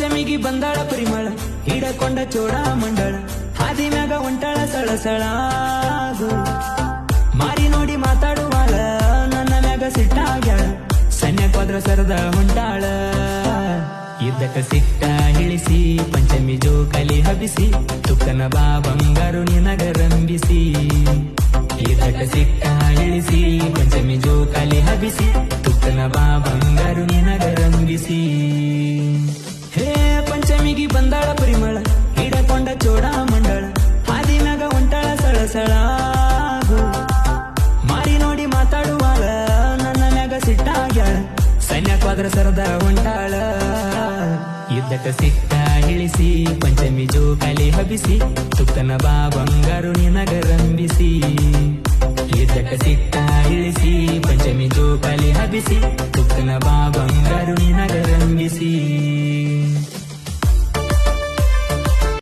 ಪಂಚಮಿಗಿ ಬಂದಾಳ ಪರಿಮಳ ಹಿಡಕೊಂಡ ಚೋಡ ಮಂಡಳ ಹಾದಿ ಮ್ಯಾಗ ಹೊಂಟಾಳ ಸಳಸಳ ಮಾರಿ ನೋಡಿ ಮಾತಾಡುವಾಳ ನನ್ನ ಮ್ಯಾಗ ಸಿಟ್ಟಾಗ್ಯಾಳ ಸನ್ಯಾಕ್ವಾದ್ರ ಸರದ ಹೊಂಟಾಳ ಇದ್ದಕ ಸಿಟ್ಟ ಇಳಿಸಿ ಪಂಚಮಿ ಜೋಕಾಲಿ ಹಬಿಸಿ ತುಕ್ಕನ ಬಾ ಬಂಗಾರು ನಿನಗ ರಂಬಿಸಿ ಇದ್ದಕ ಸಿಟ್ಟ ಇಳಿಸಿ ಪಂಚಮಿ ಜೋಕಾಲಿ ಹಬಿಸಿ ತುಕ್ಕನ ಬಾ ಬಂಗಾರು ನಿನಗ ರಂಬಿಸಿ ಹೇ ಪಂಚಮಿಗಿ ಬಂದಾಳ ಪರಿಮಳ ಹಿಡಕೊಂಡ ಚೋಡ ಮಂಡಳ ಹಾದಿ ಮ್ಯಾಗ ಹೊಂಟಾಳ ಸಳಸಳ ಮಾರಿ ನೋಡಿ ಮಾತಾಡುವಾಳ ನನ್ನ ಮ್ಯಾಗ ಸಿಟ್ಟಾಗ್ಯಾಳ ಸನ್ಯಾಕ್ವಾದ್ರ ಸರದ ಹೊಂಟಾಳ ಇದ್ದಕ ಸಿಟ್ಟ ಇಳಿಸಿ ಪಂಚಮಿ ಜೋಕಾಲಿ ಹಬಿಸಿ ತುಕ್ಕನ ಬಾ ಬಂಗಾರು ನಿನಗ ರಂಬಿಸಿ ಇದ್ದಕ ಸಿಟ್ಟ ಇಳಿಸಿ ಪಂಚಮಿ ಜೋಕಾಲಿ ಹಬಿಸಿ ತುಕ್ಕನ ಬಾ ಬಂಗಾರು ನಿನಗ ರಂಬಿಸಿ